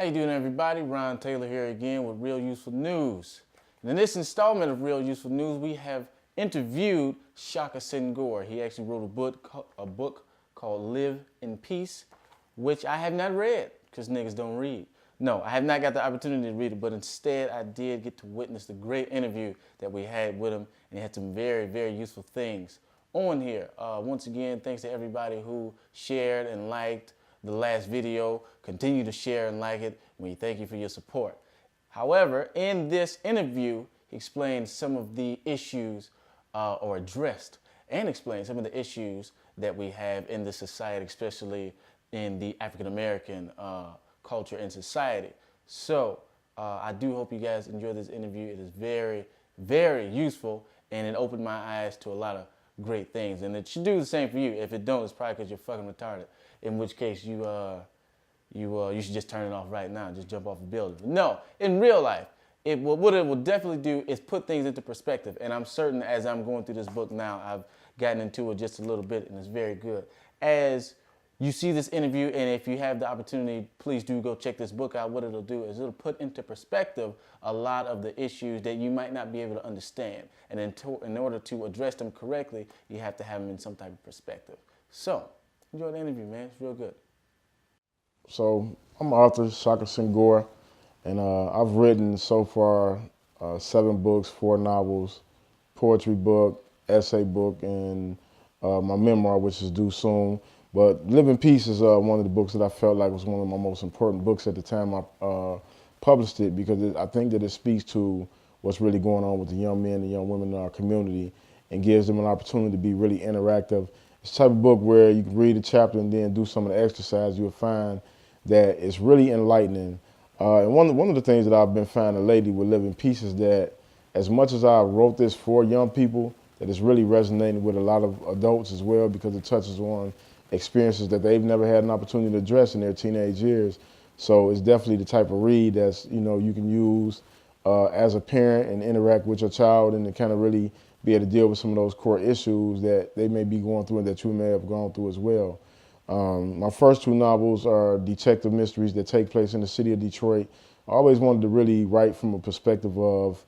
you doing, everybody? Ron Taylor here again with Real Useful News. And in this installment of Real Useful News, we have interviewed Shaka Senghor. He actually wrote a book called Live in Peace, which I have not read because niggas don't read. No, I have not got the opportunity to read it, but instead I did get to witness the great interview that we had with him, and he had some very, very useful things on here. Once again, thanks to everybody who shared and liked the last video. Continue to share and like it. We thank you for your support. However, in this interview, he explained some of the issues, or addressed and explained some of the issues that we have in this society, especially in the African American culture and society. So I do hope you guys enjoy this interview. It is very, very useful, and it opened my eyes to a lot of great things. And it should do the same for you. If it don't, it's probably because you're fucking retarded. In which case you should just turn it off right now and just jump off a building. No, in real life, what it will definitely do is put things into perspective. And I'm certain as I'm going through this book now, I've gotten into it just a little bit, and it's very good. As you see this interview, and if you have the opportunity, please do go check this book out. What it'll do is it'll put into perspective a lot of the issues that you might not be able to understand. And in order to address them correctly, you have to have them in some type of perspective. So, enjoy the interview, man. It's real good. So, I'm author Shaka Senghor, and I've written so far 7 books, 4 novels, poetry book, essay book, and my memoir, which is due soon. But Live in Peace is one of the books that I felt like was one of my most important books at the time I published it, because I think that it speaks to what's really going on with the young men and young women in our community and gives them an opportunity to be really interactive. It's the type of book where you can read a chapter and then do some of the exercise. You'll find that it's really enlightening. And one of the things that I've been finding lately with Live in Peace is that as much as I wrote this for young people, that it's really resonating with a lot of adults as well, because it touches on experiences that they've never had an opportunity to address in their teenage years. So it's definitely the type of read that's, you can use as a parent and interact with your child, and to kind of really be able to deal with some of those core issues that they may be going through and that you may have gone through as well. My first 2 novels are detective mysteries that take place in the city of Detroit. I always wanted to really write from a perspective of,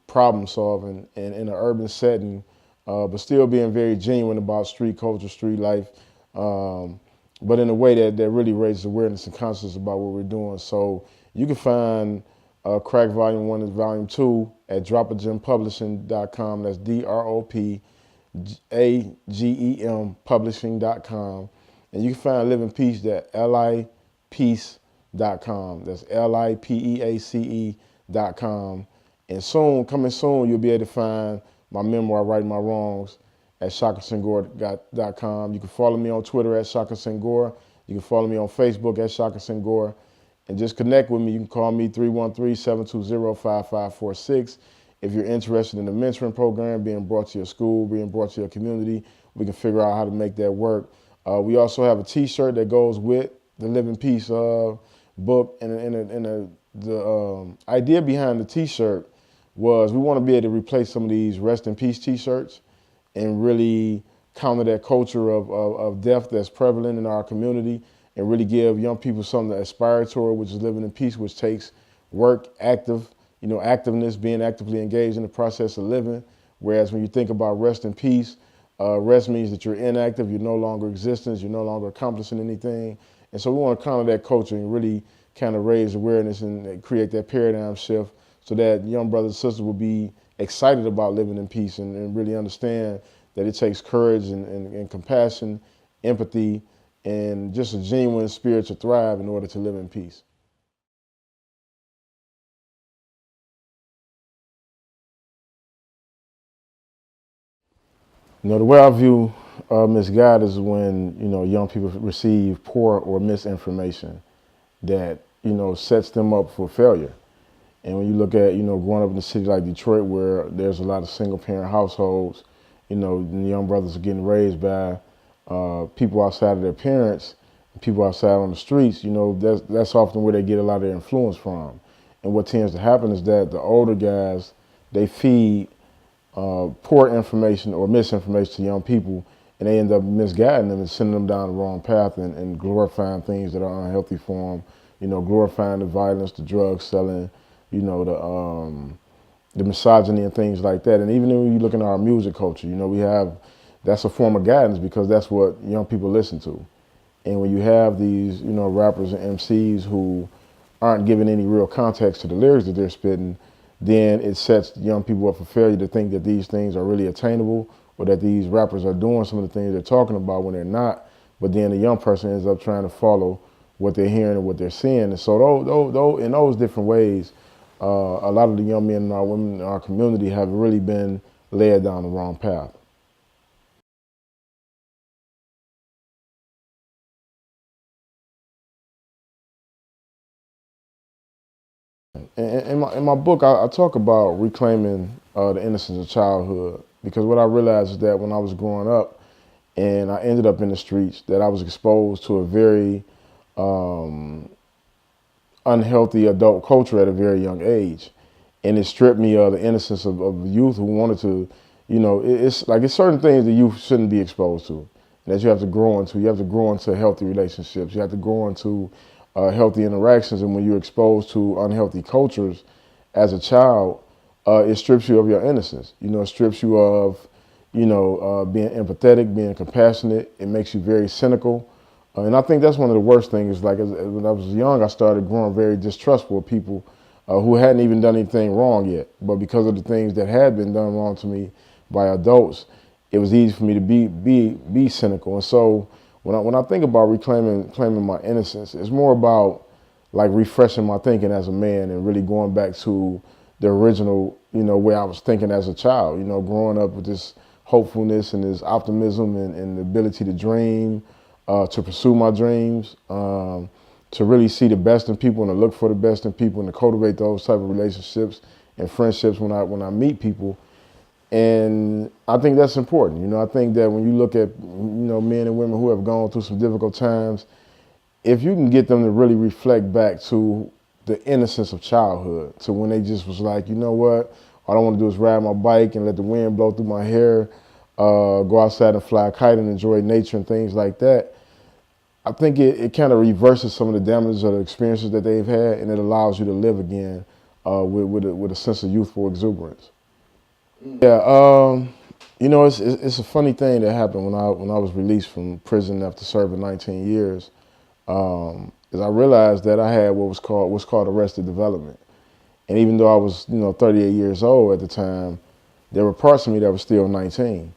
problem solving in an urban setting, but still being very genuine about street culture, street life, but in a way that really raises awareness and consciousness about what we're doing. So you can find Crack Volume 1 and Volume 2 at dropagempublishing.com. That's DROPAGEM publishing.com. And you can find Live in Peace at lipeace.com. That's LIPEACE.com. And coming soon, you'll be able to find my memoir, Right My Wrongs, at shakasenghor.com. You can follow me on Twitter at Shaka Senghor. You can follow me on Facebook at Shaka Senghor. And just connect with me. You can call me 313-720-5546. If you're interested in the mentoring program being brought to your school, being brought to your community, we can figure out how to make that work. We also have a T-shirt that goes with the Live in Peace book. And the idea behind the T-shirt was we want to be able to replace some of these Rest in Peace T-shirts and really counter that culture of death that's prevalent in our community, and really give young people something to aspire toward, which is living in peace, which takes work, activeness, being actively engaged in the process of living. Whereas when you think about rest in peace, rest means that you're inactive, you're no longer existing, you're no longer accomplishing anything. And so we want to counter that culture and really kind of raise awareness and create that paradigm shift so that young brothers and sisters will be excited about living in peace and really understand that it takes courage and compassion, empathy, and just a genuine spirit to thrive in order to live in peace. The way I view misguided is when, young people receive poor or misinformation that, sets them up for failure. And when you look at, growing up in a city like Detroit, where there's a lot of single parent households, the young brothers are getting raised by people outside of their parents, people outside on the streets, that's often where they get a lot of their influence from. And what tends to happen is that the older guys, they feed poor information or misinformation to young people, and they end up misguiding them and sending them down the wrong path and glorifying things that are unhealthy for them glorifying the violence, the drug selling, the misogyny and things like that. And even when you look in our music culture, we have, that's a form of guidance because that's what young people listen to. And when you have these, rappers and MCs who aren't giving any real context to the lyrics that they're spitting, then it sets young people up for failure to think that these things are really attainable or that these rappers are doing some of the things they're talking about when they're not. But then the young person ends up trying to follow what they're hearing and what they're seeing. And so in those different ways, a lot of the young men and our women in our community have really been led down the wrong path. In my book, I talk about reclaiming the innocence of childhood because what I realized is that when I was growing up and I ended up in the streets, that I was exposed to a very unhealthy adult culture at a very young age. And it stripped me of the innocence of youth who wanted to, it's certain things that youth shouldn't be exposed to, and that you have to grow into. You have to grow into healthy relationships. You have to grow into healthy interactions. And when you're exposed to unhealthy cultures as a child, it strips you of your innocence. It strips you of, being empathetic, being compassionate. It makes you very cynical. And I think that's one of the worst things. Like when I was young, I started growing very distrustful of people who hadn't even done anything wrong yet. But because of the things that had been done wrong to me by adults, it was easy for me to be cynical. And so when I think about claiming my innocence, it's more about like refreshing my thinking as a man and really going back to the original, way I was thinking as a child. Growing up with this hopefulness and this optimism and the ability to dream, to pursue my dreams, to really see the best in people and to look for the best in people and to cultivate those type of relationships and friendships when I meet people. And I think that's important. I think that when you look at, men and women who have gone through some difficult times, if you can get them to really reflect back to the innocence of childhood, to when they just was like, you know what, all I want to do is ride my bike and let the wind blow through my hair, go outside and fly a kite and enjoy nature and things like that. I think it kind of reverses some of the damage of the experiences that they've had, and it allows you to live again with a sense of youthful exuberance. Yeah, it's a funny thing that happened when I was released from prison after serving 19 years. Is I realized that I had what's called arrested development, and even though I was 38 years old at the time, there were parts of me that were still 19.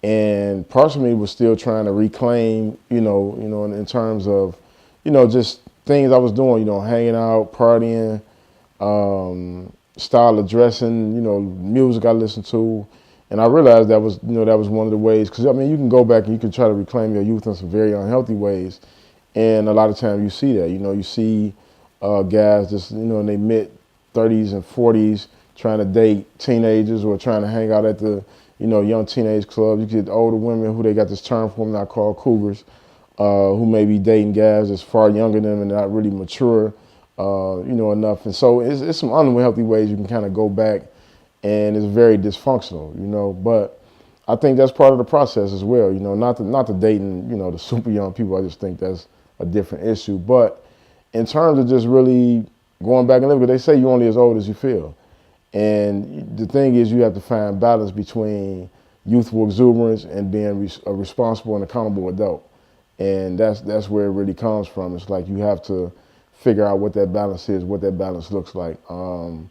And parts of me was still trying to reclaim, in terms of, just things I was doing, hanging out, partying, style of dressing, music I listened to. And I realized that was one of the ways, because, you can go back and you can try to reclaim your youth in some very unhealthy ways. And a lot of times you see that, you see guys just, in their mid-30s and 40s trying to date teenagers or trying to hang out at the, young teenage clubs. You get older women who they got this term for them now called cougars, who may be dating guys that's far younger than them and not really mature, enough. And so it's some unhealthy ways you can kind of go back, and it's very dysfunctional, But I think that's part of the process as well, not the dating, the super young people. I just think that's a different issue. But in terms of just really going back and living, because they say you're only as old as you feel. And the thing is, you have to find balance between youthful exuberance and being a responsible and accountable adult. And that's where it really comes from. It's like you have to figure out what that balance is, what that balance looks like. And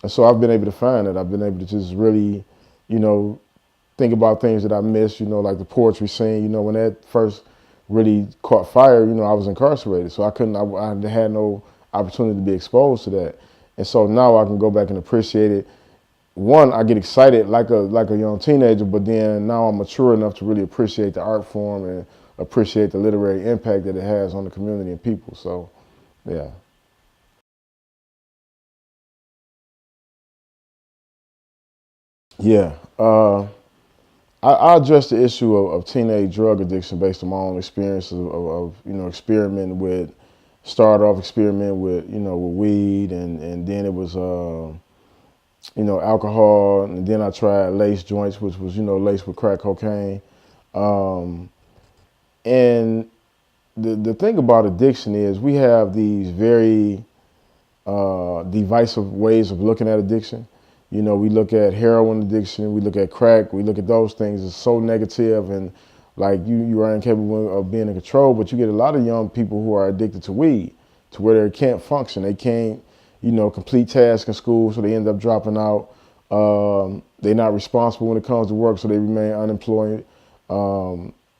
so I've been able to find it. I've been able to just really, think about things that I missed, like the poetry scene. When that first really caught fire, I was incarcerated. So I had no opportunity to be exposed to that. And so now I can go back and appreciate it. One, I get excited like a young teenager, but then now I'm mature enough to really appreciate the art form and appreciate the literary impact that it has on the community and people. So, yeah. Yeah. I address the issue of teenage drug addiction based on my own experience of experimenting with, started off experimenting with, with weed, and then it was, alcohol, and then I tried lace joints, which was, laced with crack cocaine. And the thing about addiction is we have these very divisive ways of looking at addiction. You know, we look at heroin addiction, we look at crack, we look at those things as so negative and like you are incapable of being in control, but you get a lot of young people who are addicted to weed to where they can't function. They can't, you know, complete tasks in school, so they end up dropping out. They're not responsible when it comes to work, so they remain unemployed.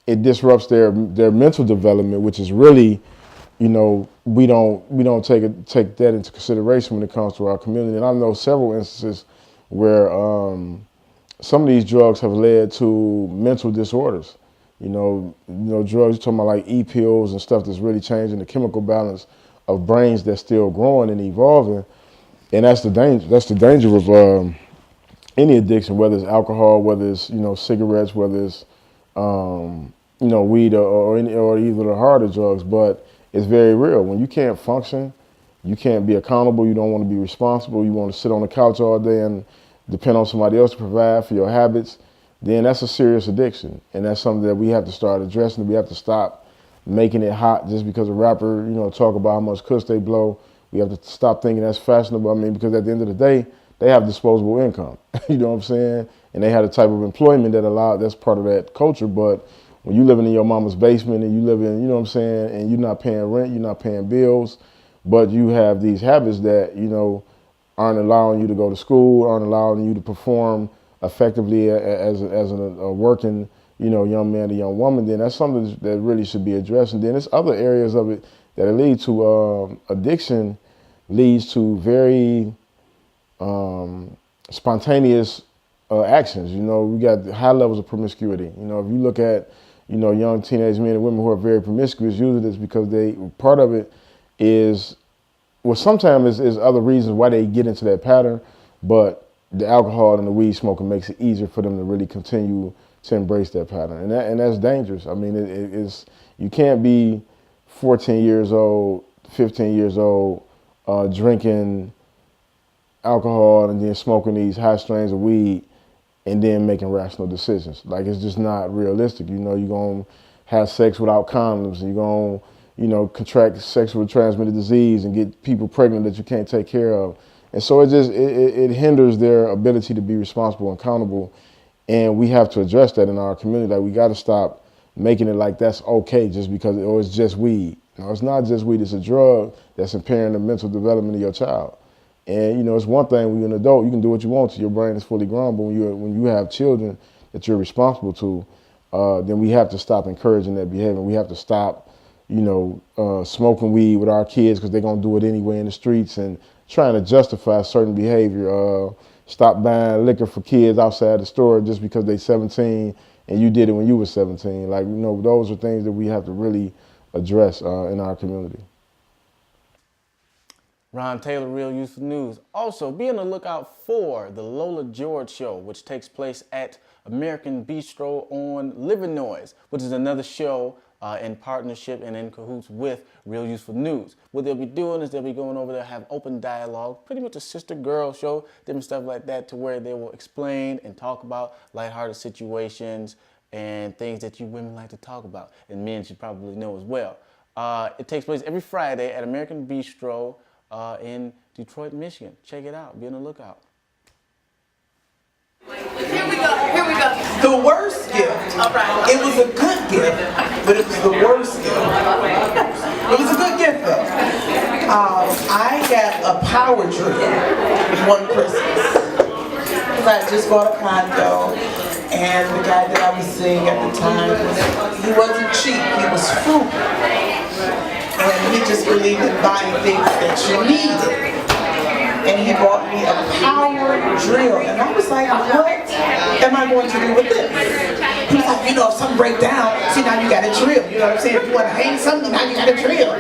It disrupts their mental development, which is really, you know, we don't take that into consideration when it comes to our community. And I know several instances where some of these drugs have led to mental disorders. You know, drugs, you're talking about like E-pills and stuff that's really changing the chemical balance of brains that's still growing and evolving. And that's the danger. That's the danger of any addiction, whether it's alcohol, whether it's, you know, cigarettes, whether it's you know, weed or either the harder drugs. But it's very real. When you can't function, you can't be accountable. You don't want to be responsible. You want to sit on the couch all day and depend on somebody else to provide for your habits. Then that's a serious addiction, and that's something that we have to start addressing. We have to stop making it hot just because a rapper, you know, talk about how much kush they blow. We have to stop thinking that's fashionable. I mean, because at the end of the day, they have disposable income. You know what I'm saying? And they have a type of employment that's part of that culture. But when you living in your mama's basement and you live in, you know what I'm saying, and you're not paying rent, you're not paying bills, but you have these habits that, you know, aren't allowing you to go to school, aren't allowing you to perform effectively as a working, you know, young man or young woman, then that's something that really should be addressed. And then there's other areas of it that lead to addiction, leads to very spontaneous actions. You know, we got high levels of promiscuity. You know, if you look at, you know, young teenage men and women who are very promiscuous, usually it's because part of it is, well, sometimes is other reasons why they get into that pattern, but the alcohol and the weed smoking makes it easier for them to really continue to embrace that pattern. And that's dangerous. I mean, it's, you can't be 14 years old, 15 years old, drinking alcohol and then smoking these high strains of weed and then making rational decisions. Like, it's just not realistic. You know, you're going to have sex without condoms, and you're going to, you know, contract sexually transmitted disease and get people pregnant that you can't take care of. And so it hinders their ability to be responsible and accountable. And we have to address that in our community. Like, we got to stop making it like that's okay just because it's just weed. No, it's not just weed. It's a drug that's impairing the mental development of your child. And, you know, it's one thing when you're an adult, you can do what you want to. Your brain is fully grown. But when you have children that you're responsible to, then we have to stop encouraging that behavior. We have to stop, you know, smoking weed with our kids because they're going to do it anyway in the streets and trying to justify certain behavior. Stop buying liquor for kids outside the store just because they're 17 and you did it when you were 17. Like, you know, those are things that we have to really address in our community. Ron Taylor, Real Useful News. Also, be on the lookout for the Lola George Show, which takes place at American Bistro on Livernois, which is another show in partnership and in cahoots with Real Useful News. What they'll be doing is they'll be going over there, have open dialogue, pretty much a sister-girl show, different stuff like that, to where they will explain and talk about lighthearted situations and things that you women like to talk about, and men should probably know as well. It takes place every Friday at American Bistro in Detroit, Michigan. Check it out. Be on the lookout. Here we go. The worst gift. All right. It was a good gift, but it was the worst gift. It was a good gift though. I got a power drill one Christmas. Because I just bought a condo, and the guy that I was seeing at the time, he wasn't cheap, he was frugal. And he just believed in buying things that you needed. And he bought me a power drill. And I was like, what am I going to do with this? He was like, you know, if something breaks down, see, now you got a drill. You know what I'm saying? If you want to hang something, now you got a drill.